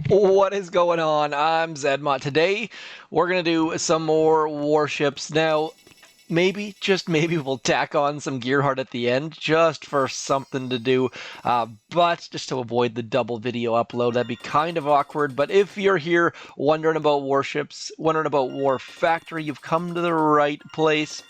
What is going on? I'm Zedmont. Today, we're going to do some more warships. Now, maybe, just maybe, we'll tack on some Gearheart at the end, just for something to do. But just to avoid the double video upload, that'd be kind of awkward. But if you're here wondering about warships, wondering about War Factory, you've come to the right place.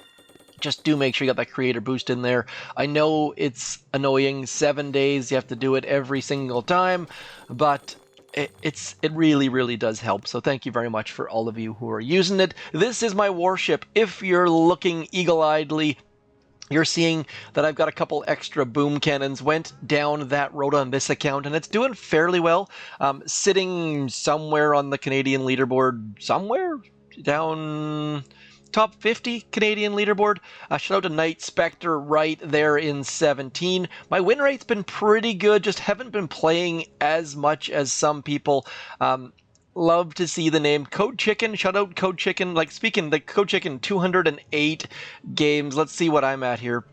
Just do make sure you got that creator boost in there. I know it's annoying, 7 days, you have to do it every single time, but it really does help. So thank you very much for all of you who are using it. This is my warship. If you're looking eagle-eyedly, you're seeing that I've got a couple extra boom cannons. Went down that road on this account, and it's doing fairly well. Sitting somewhere on the Canadian leaderboard, somewhere down top 50 Canadian leaderboard. Shout out to Night Spectre right there in 17. My win rate's been pretty good, just haven't been playing as much as some people. Love to see the name Code Chicken. Shout out Code Chicken. Like, speaking, the Code Chicken, 208 games. Let's see what I'm at here,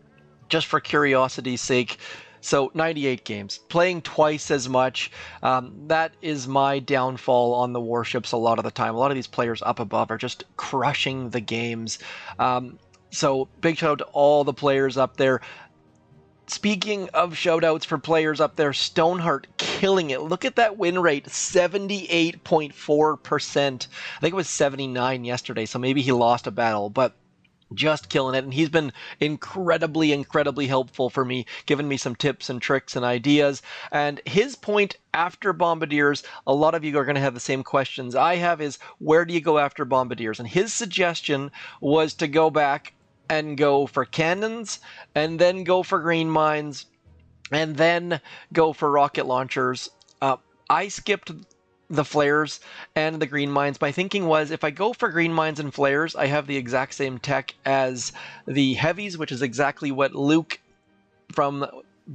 just for curiosity's sake. So 98 games, playing twice as much. That is my downfall on the warships a lot of the time. A lot of these players up above are just crushing the games. So big shout out to all the players up there. Speaking of shout outs for players up there, Stoneheart killing it. Look at that win rate, 78.4%. I think it was 79 yesterday, so maybe he lost a battle, but just killing it. And he's been incredibly helpful for me, giving me some tips and tricks and ideas. And his point after Bombardiers, a lot of you are going to have the same questions I have, is where do you go after Bombardiers? And his suggestion was to go back and go for cannons, and then go for green mines, and then go for rocket launchers. I skipped the flares and the green mines. My thinking was, if I go for green mines and flares, I have the exact same tech as the heavies, which is exactly what Luke from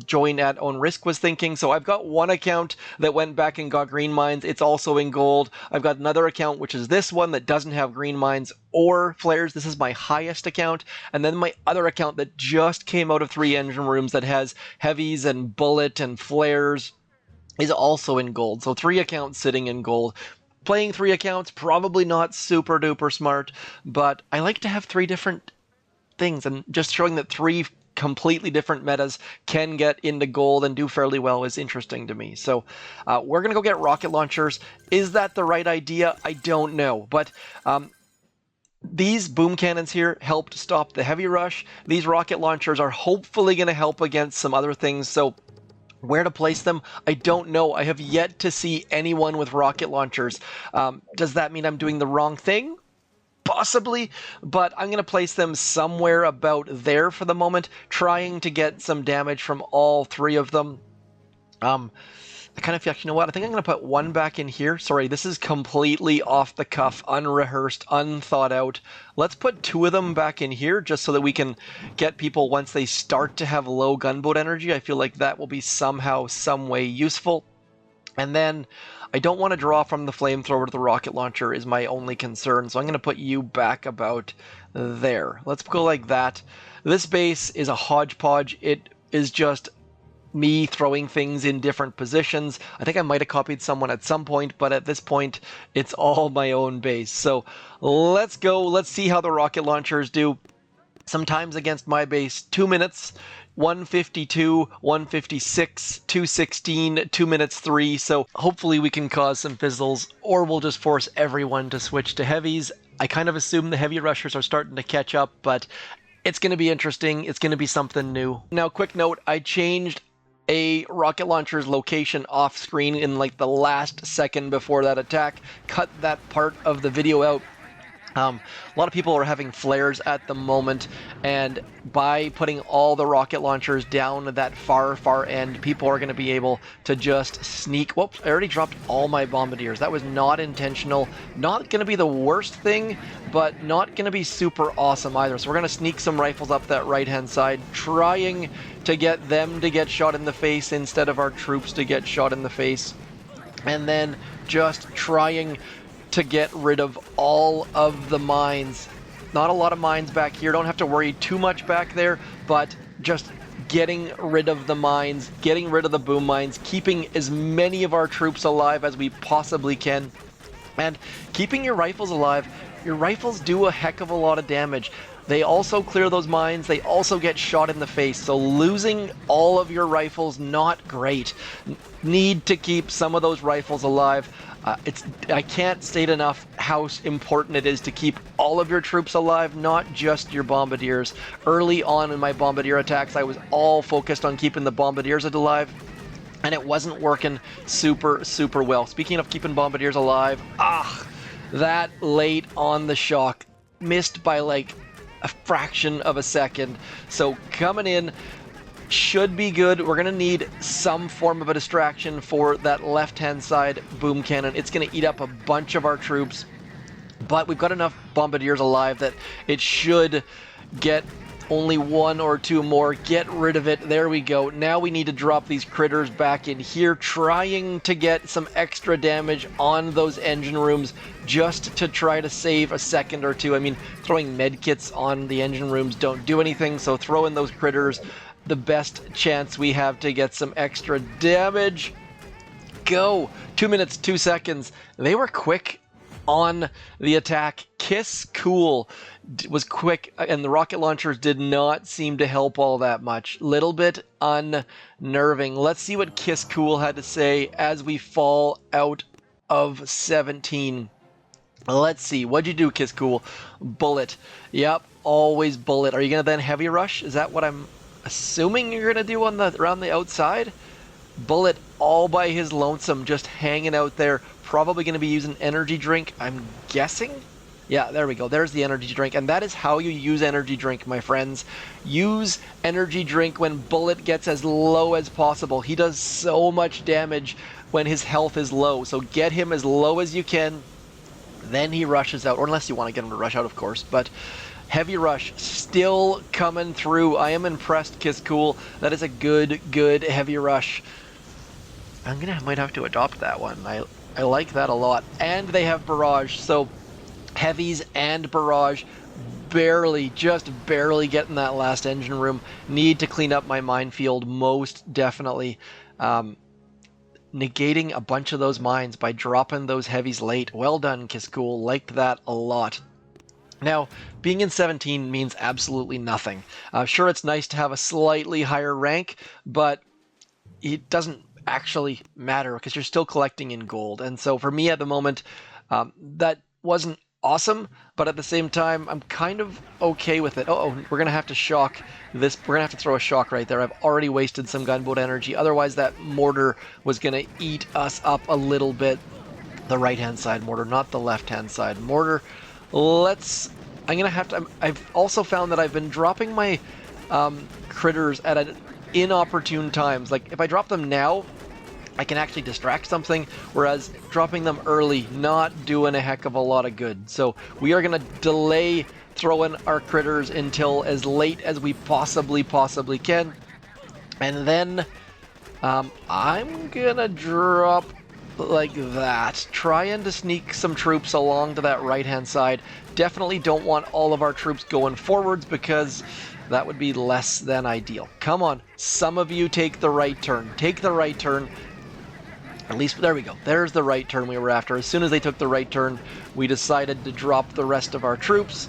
Join at Own Risk was thinking. So I've got one account that went back and got green mines. It's also in gold. I've got another account, which is this one, that doesn't have green mines or flares. This is my highest account. And then my other account that just came out of 3 engine rooms that has heavies and bullet and flares is also in gold. So 3 accounts sitting in gold. Playing 3 accounts, probably not super duper smart, but I like to have 3 different things, and just showing that 3 completely different metas can get into gold and do fairly well is interesting to me. So we're going to go get rocket launchers. Is that the right idea? I don't know. But these boom cannons here helped stop the heavy rush. These rocket launchers are hopefully going to help against some other things. So where to place them, I don't know. I have yet to see anyone with rocket launchers. Does that mean I'm doing the wrong thing? Possibly, but I'm going to place them somewhere about there for the moment, trying to get some damage from all 3 of them. I kind of feel like, you know what, I think I'm going to put one back in here. Sorry, this is completely off the cuff, unrehearsed, unthought out. Let's put 2 of them back in here, just so that we can get people once they start to have low gunboat energy. I feel like that will be somehow, some way useful. And then I don't want to draw from the flamethrower to the rocket launcher is my only concern, so I'm going to put you back about there. Let's go like that. This base is a hodgepodge. It is just me throwing things in different positions. I think I might have copied someone at some point, but at this point, it's all my own base. So let's go. Let's see how the rocket launchers do. Sometimes against my base, 2 minutes, 152, 156, 216, 2 minutes 3. So hopefully we can cause some fizzles, or we'll just force everyone to switch to heavies. I kind of assume the heavy rushers are starting to catch up, but it's going to be interesting. It's going to be something new. Now, quick note, I changed a rocket launcher's location off screen in like the last second before that attack. Cut that part of the video out. A lot of people are having flares at the moment, and by putting all the rocket launchers down that far end, people are going to be able to just sneak. Whoops, I already dropped all my bombardiers. That was not intentional. Not going to be the worst thing, but not going to be super awesome either. So we're going to sneak some rifles up that right-hand side, trying to get them to get shot in the face instead of our troops to get shot in the face. And then just trying to get rid of all of the mines. Not a lot of mines back here. Don't have to worry too much back there, but just getting rid of the mines, getting rid of the boom mines, keeping as many of our troops alive as we possibly can, and keeping your rifles alive. Your rifles do a heck of a lot of damage. They also clear those mines, they also get shot in the face, so losing all of your rifles, not great. Need to keep some of those rifles alive. I can't state enough how important it is to keep all of your troops alive, not just your bombardiers. Early on in my bombardier attacks, I was all focused on keeping the bombardiers alive, and it wasn't working super, super well. Speaking of keeping bombardiers alive, that late on the shock, missed by like a fraction of a second. So coming in should be good. We're going to need some form of a distraction for that left-hand side boom cannon. It's going to eat up a bunch of our troops, but we've got enough bombardiers alive that it should get only one or two more. Get rid of it. There we go. Now we need to drop these critters back in here, trying to get some extra damage on those engine rooms just to try to save a second or two. I mean, throwing medkits on the engine rooms don't do anything, so throw in those critters. The best chance we have to get some extra damage. Go. 2 minutes, 2 seconds. They were quick on the attack. Kiss Cool was quick, and the rocket launchers did not seem to help all that much. Little bit unnerving. Let's see what Kiss Cool had to say as we fall out of 17. Let's see. What'd you do, Kiss Cool? Bullet. Yep, always bullet. Are you going to then heavy rush? Is that what I'm assuming you're going to do on around the outside? Bullet all by his lonesome, just hanging out there. Probably going to be using energy drink, I'm guessing. Yeah, there we go. There's the energy drink, and that is how you use energy drink, my friends. Use energy drink when Bullet gets as low as possible. He does so much damage when his health is low, so get him as low as you can. Then he rushes out, or unless you want to get him to rush out, of course. But heavy rush still coming through. I am impressed, Kiss Cool. That is a good heavy rush. Might have to adopt that one. I like that a lot. And they have barrage, so heavies and barrage just barely getting that last engine room. Need to clean up my minefield, most definitely. Negating a bunch of those mines by dropping those heavies late. Well done, Kiss Cool. Liked that a lot. Now, being in 17 means absolutely nothing. Sure, it's nice to have a slightly higher rank, but it doesn't actually matter because you're still collecting in gold. And so for me at the moment, that wasn't awesome, but at the same time, I'm kind of okay with it. Oh, we're going to have to shock this. We're going to have to throw a shock right there. I've already wasted some gunboat energy. Otherwise, that mortar was going to eat us up a little bit. The right-hand side mortar, not the left-hand side mortar. I've also found that I've been dropping my critters at inopportune times. Like, if I drop them now, I can actually distract something, whereas dropping them early, not doing a heck of a lot of good. So we are going to delay throwing our critters until as late as we possibly can. And then I'm going to drop like that, trying to sneak some troops along to that right-hand side. Definitely don't want all of our troops going forwards because that would be less than ideal. Come on, some of you take the right turn. Take the right turn. At least, there we go. There's the right turn we were after. As soon as they took the right turn, we decided to drop the rest of our troops.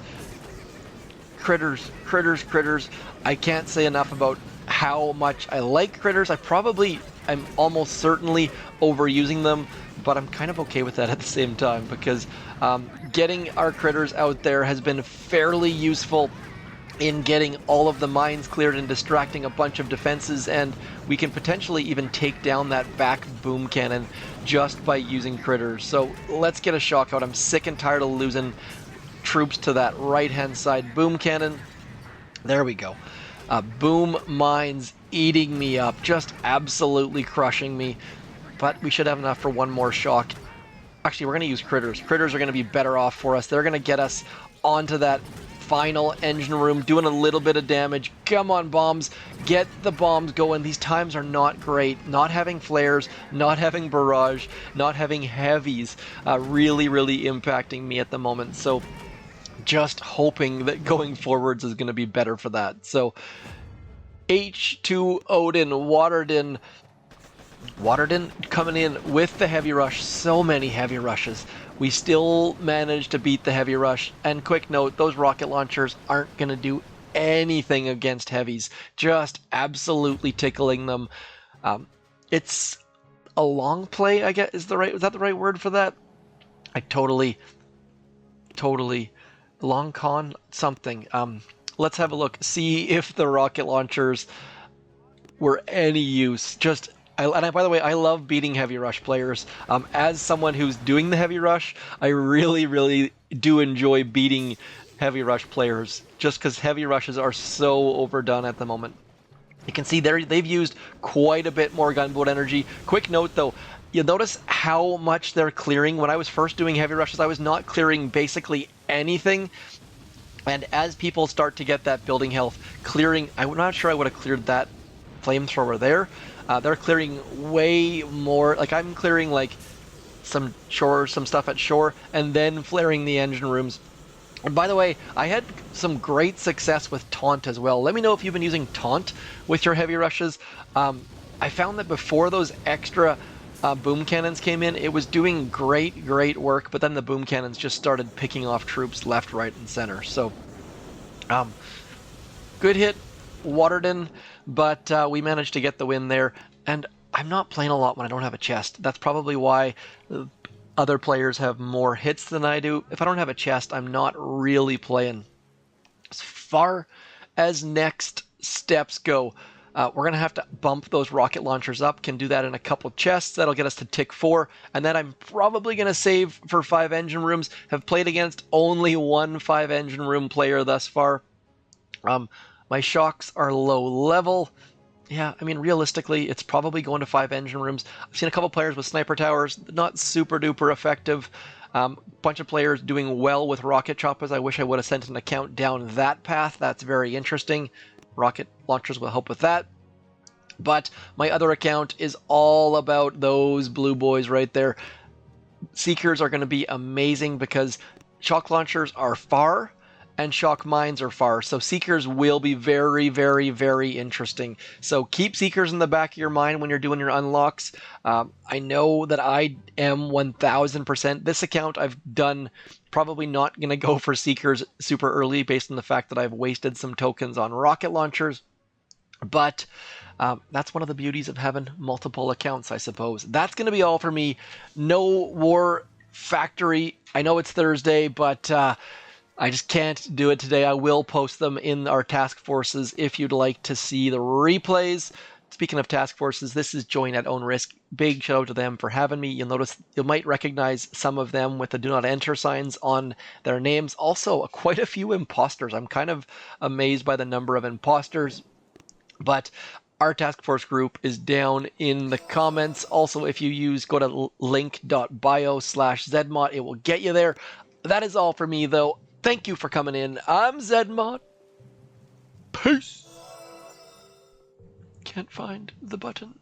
Critters. I can't say enough about how much I like critters. I'm almost certainly overusing them, but I'm kind of okay with that at the same time because getting our critters out there has been fairly useful in getting all of the mines cleared and distracting a bunch of defenses, and we can potentially even take down that back boom cannon just by using critters. So let's get a shock out. I'm sick and tired of losing troops to that right-hand side boom cannon. There we go. Boom mines eating me up, just absolutely crushing me, but we should have enough for one more shock. Actually, we're going to use critters. Critters are going to be better off for us. They're going to get us onto that final engine room, doing a little bit of damage. Come on, bombs. Get the bombs going. These times are not great. Not having flares, not having barrage, not having heavies, really impacting me at the moment. So just hoping that going forwards is going to be better for that. So H2 Odin, Waterden coming in with the heavy rush. So many heavy rushes. We still managed to beat the heavy rush. And quick note, those rocket launchers aren't going to do anything against heavies. Just absolutely tickling them. It's a long play, I guess, is that the right word for that? I totally long con something. Let's have a look. See if the rocket launchers were any use. By the way, I love beating heavy rush players. As someone who's doing the heavy rush, I really do enjoy beating heavy rush players, just because heavy rushes are so overdone at the moment. You can see they've used quite a bit more gunboat energy. Quick note though, you'll notice how much they're clearing. When I was first doing heavy rushes, I was not clearing basically anything. And as people start to get that building health, clearing, I'm not sure I would have cleared that flamethrower there. They're clearing way more. Like I'm clearing like some stuff at shore, and then flaring the engine rooms. And by the way, I had some great success with Taunt as well. Let me know if you've been using Taunt with your heavy rushes. I found that before those extra boom cannons came in, it was doing great work, but then the boom cannons just started picking off troops left, right, and center. So, good hit, Waterden, but we managed to get the win there. And I'm not playing a lot when I don't have a chest. That's probably why other players have more hits than I do. If I don't have a chest, I'm not really playing. As far as next steps go, we're going to have to bump those rocket launchers up. Can do that in a couple chests. That'll get us to tick 4. And then I'm probably going to save for 5 engine rooms. Have played against only one 5 engine room player thus far. My shocks are low level. Yeah, I mean, realistically, it's probably going to 5 engine rooms. I've seen a couple players with sniper towers, not super duper effective. Bunch of players doing well with rocket choppers. I wish I would have sent an account down that path. That's very interesting. Rocket launchers will help with that. But my other account is all about those blue boys right there. Seekers are going to be amazing because shock launchers are far and shock mines are far. So Seekers will be very interesting. So keep Seekers in the back of your mind when you're doing your unlocks. I know that I am 1000%. This account I've done probably not going to go for Seekers super early based on the fact that I've wasted some tokens on rocket launchers. But that's one of the beauties of having multiple accounts, I suppose. That's going to be all for me. No War Factory. I know it's Thursday, but I just can't do it today. I will post them in our task forces if you'd like to see the replays. Speaking of task forces, this is Join at Own Risk. Big shout out to them for having me. You'll notice you might recognize some of them with the do not enter signs on their names. Also, quite a few imposters. I'm kind of amazed by the number of imposters. But our task force group is down in the comments. Also, if you go to link.bio/Zedmot, it will get you there. That is all for me, though. Thank you for coming in. I'm Zedmot. Peace. Can't find the button.